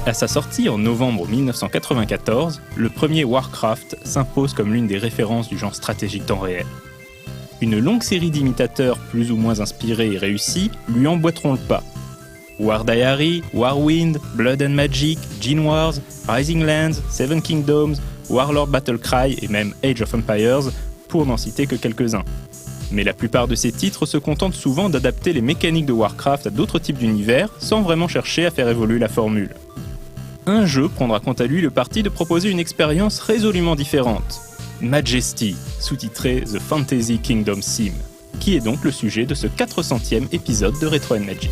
À sa sortie en novembre 1994, le premier Warcraft s'impose comme l'une des références du genre stratégique temps réel. Une longue série d'imitateurs plus ou moins inspirés et réussis lui emboîteront le pas. War Diary, Warwind, Blood and Magic, Gene Wars, Rising Lands, Seven Kingdoms, Warlord Battlecry et même Age of Empires, pour n'en citer que quelques-uns. Mais la plupart de ces titres se contentent souvent d'adapter les mécaniques de Warcraft à d'autres types d'univers sans vraiment chercher à faire évoluer la formule. Un jeu prendra quant à lui le parti de proposer une expérience résolument différente. Majesty, sous-titré The Fantasy Kingdom Sim, qui est donc le sujet de ce 400e épisode de Retro & Magic.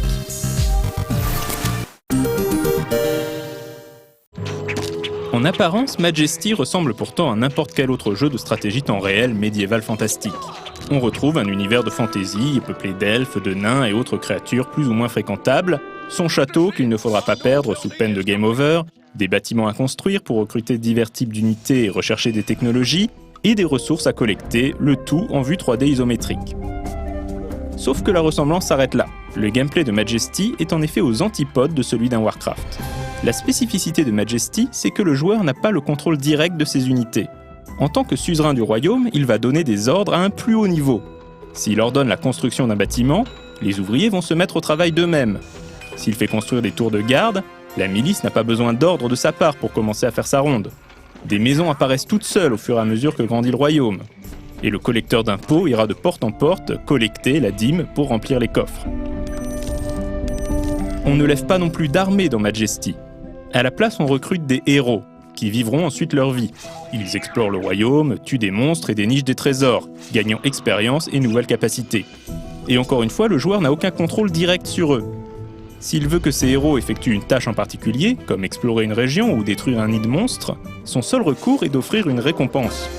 En apparence, Majesty ressemble pourtant à n'importe quel autre jeu de stratégie temps réel médiéval fantastique. On retrouve un univers de fantasy peuplé d'elfes, de nains et autres créatures plus ou moins fréquentables, son château qu'il ne faudra pas perdre sous peine de game over, des bâtiments à construire pour recruter divers types d'unités et rechercher des technologies, et des ressources à collecter, le tout en vue 3D isométrique. Sauf que la ressemblance s'arrête là. Le gameplay de Majesty est en effet aux antipodes de celui d'un Warcraft. La spécificité de Majesty, c'est que le joueur n'a pas le contrôle direct de ses unités. En tant que suzerain du royaume, il va donner des ordres à un plus haut niveau. S'il ordonne la construction d'un bâtiment, les ouvriers vont se mettre au travail d'eux-mêmes. S'il fait construire des tours de garde, la milice n'a pas besoin d'ordre de sa part pour commencer à faire sa ronde. Des maisons apparaissent toutes seules au fur et à mesure que grandit le royaume. Et le collecteur d'impôts ira de porte en porte collecter la dîme pour remplir les coffres. On ne lève pas non plus d'armée dans Majesty. À la place, on recrute des héros, qui vivront ensuite leur vie. Ils explorent le royaume, tuent des monstres et dénichent des trésors, gagnant expérience et nouvelles capacités. Et encore une fois, le joueur n'a aucun contrôle direct sur eux. S'il veut que ces héros effectuent une tâche en particulier, comme explorer une région ou détruire un nid de monstres, son seul recours est d'offrir une récompense.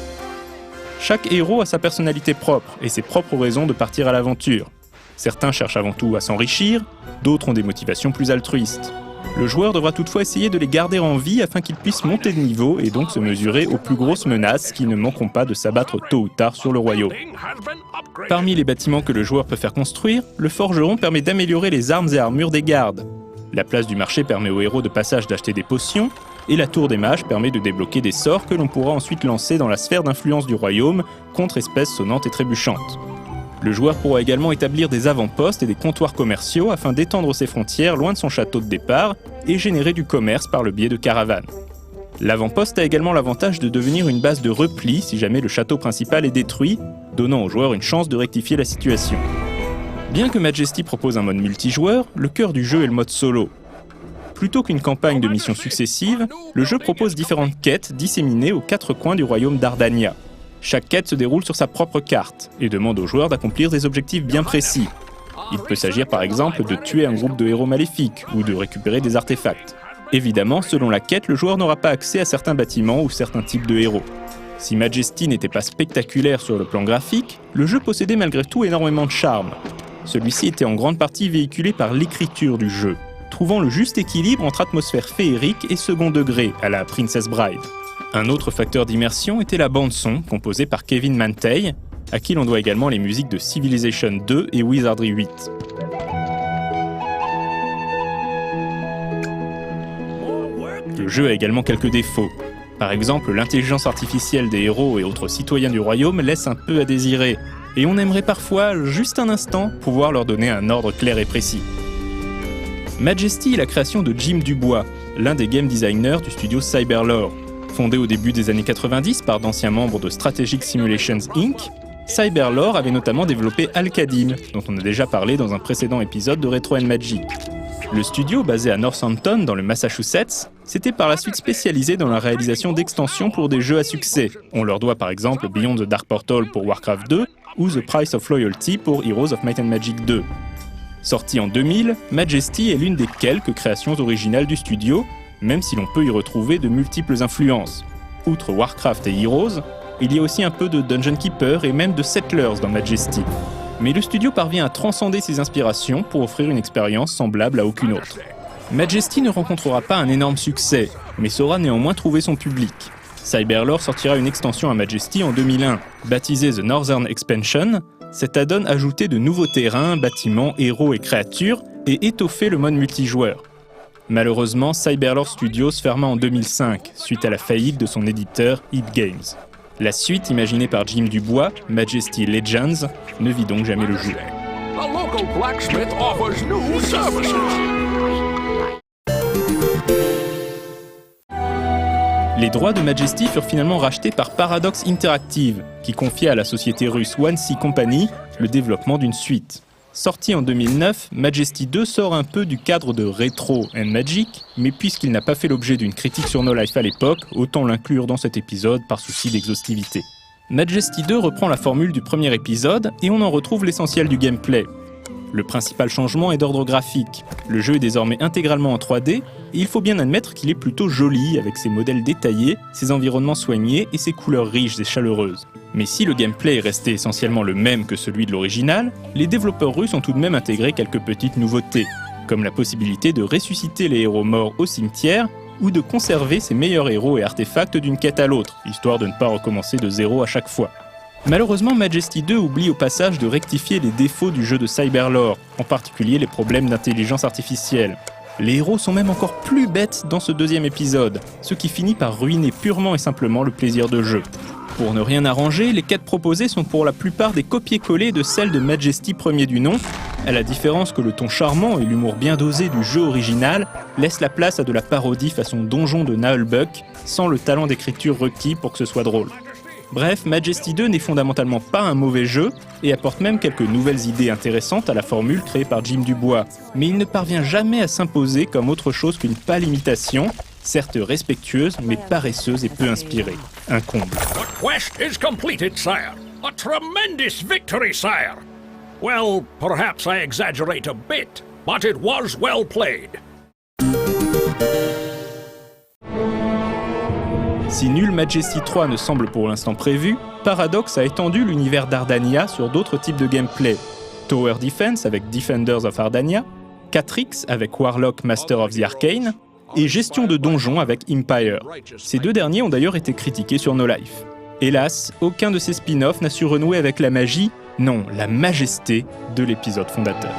Chaque héros a sa personnalité propre et ses propres raisons de partir à l'aventure. Certains cherchent avant tout à s'enrichir, d'autres ont des motivations plus altruistes. Le joueur devra toutefois essayer de les garder en vie afin qu'ils puissent monter de niveau et donc se mesurer aux plus grosses menaces qui ne manqueront pas de s'abattre tôt ou tard sur le royaume. Parmi les bâtiments que le joueur peut faire construire, le forgeron permet d'améliorer les armes et armures des gardes. La place du marché permet aux héros de passage d'acheter des potions, et la tour des mages permet de débloquer des sorts que l'on pourra ensuite lancer dans la sphère d'influence du royaume contre espèces sonnantes et trébuchantes. Le joueur pourra également établir des avant-postes et des comptoirs commerciaux afin d'étendre ses frontières loin de son château de départ et générer du commerce par le biais de caravanes. L'avant-poste a également l'avantage de devenir une base de repli si jamais le château principal est détruit, donnant au joueur une chance de rectifier la situation. Bien que Majesty propose un mode multijoueur, le cœur du jeu est le mode solo. Plutôt qu'une campagne de missions successives, le jeu propose différentes quêtes disséminées aux 4 coins du royaume d'Ardania. Chaque quête se déroule sur sa propre carte et demande aux joueurs d'accomplir des objectifs bien précis. Il peut s'agir par exemple de tuer un groupe de héros maléfiques ou de récupérer des artefacts. Évidemment, selon la quête, le joueur n'aura pas accès à certains bâtiments ou certains types de héros. Si Majesty n'était pas spectaculaire sur le plan graphique, le jeu possédait malgré tout énormément de charme. Celui-ci était en grande partie véhiculé par l'écriture du jeu, trouvant le juste équilibre entre atmosphère féerique et second degré à la Princess Bride. Un autre facteur d'immersion était la bande-son, composée par Kevin Mantei, à qui l'on doit également les musiques de Civilization 2 et Wizardry 8. Le jeu a également quelques défauts. Par exemple, l'intelligence artificielle des héros et autres citoyens du royaume laisse un peu à désirer, et on aimerait parfois, juste un instant, pouvoir leur donner un ordre clair et précis. Majesty est la création de Jim Dubois, l'un des game designers du studio Cyberlore. Fondé au début des années 90 par d'anciens membres de Strategic Simulations Inc., Cyberlore avait notamment développé Al-Qadim, dont on a déjà parlé dans un précédent épisode de Retro & Magic. Le studio, basé à Northampton, dans le Massachusetts, s'était par la suite spécialisé dans la réalisation d'extensions pour des jeux à succès. On leur doit par exemple Beyond the Dark Portal pour Warcraft 2 ou The Price of Loyalty pour Heroes of Might and Magic 2. Sorti en 2000, Majesty est l'une des quelques créations originales du studio, même si l'on peut y retrouver de multiples influences. Outre Warcraft et Heroes, il y a aussi un peu de Dungeon Keeper et même de Settlers dans Majesty. Mais le studio parvient à transcender ses inspirations pour offrir une expérience semblable à aucune autre. Majesty ne rencontrera pas un énorme succès, mais saura néanmoins trouver son public. Cyberlore sortira une extension à Majesty en 2001, baptisée The Northern Expansion. Cet add-on ajoutait de nouveaux terrains, bâtiments, héros et créatures et étoffait le mode multijoueur. Malheureusement, Cyberlore Studios ferma en 2005, suite à la faillite de son éditeur Id Games. La suite, imaginée par Jim Dubois, Majesty Legends, ne vit donc jamais le jour. The local blacksmith offers new services. Les droits de Majesty furent finalement rachetés par Paradox Interactive, qui confia à la société russe One Sea Company le développement d'une suite. Sorti en 2009, Majesty 2 sort un peu du cadre de Retro and Magic, mais puisqu'il n'a pas fait l'objet d'une critique sur No Life à l'époque, autant l'inclure dans cet épisode par souci d'exhaustivité. Majesty 2 reprend la formule du premier épisode et on en retrouve l'essentiel du gameplay. Le principal changement est d'ordre graphique. Le jeu est désormais intégralement en 3D et il faut bien admettre qu'il est plutôt joli avec ses modèles détaillés, ses environnements soignés et ses couleurs riches et chaleureuses. Mais si le gameplay est resté essentiellement le même que celui de l'original, les développeurs russes ont tout de même intégré quelques petites nouveautés, comme la possibilité de ressusciter les héros morts au cimetière ou de conserver ses meilleurs héros et artefacts d'une quête à l'autre, histoire de ne pas recommencer de zéro à chaque fois. Malheureusement, Majesty 2 oublie au passage de rectifier les défauts du jeu de Cyberlore, en particulier les problèmes d'intelligence artificielle. Les héros sont même encore plus bêtes dans ce deuxième épisode, ce qui finit par ruiner purement et simplement le plaisir de jeu. Pour ne rien arranger, les quêtes proposées sont pour la plupart des copier-coller de celles de Majesty premier du nom, à la différence que le ton charmant et l'humour bien dosé du jeu original laissent la place à de la parodie façon donjon de Nullbuck, sans le talent d'écriture requis pour que ce soit drôle. Bref, Majesty 2 n'est fondamentalement pas un mauvais jeu et apporte même quelques nouvelles idées intéressantes à la formule créée par Jim Dubois, mais il ne parvient jamais à s'imposer comme autre chose qu'une pâle imitation, certes respectueuse mais paresseuse et peu inspirée. Un comble. The quest is completed, sire. A tremendous victory, sire. Well, perhaps I exaggerate a bit, but it was well played. Si nul Majesty 3 ne semble pour l'instant prévu, Paradox a étendu l'univers d'Ardania sur d'autres types de gameplay. Tower Defense avec Defenders of Ardania, 4X avec Warlock Master of the Arcane, et gestion de donjons avec Empire. Ces deux derniers ont d'ailleurs été critiqués sur No Life. Hélas, aucun de ces spin-offs n'a su renouer avec la magie, non, la majesté de l'épisode fondateur.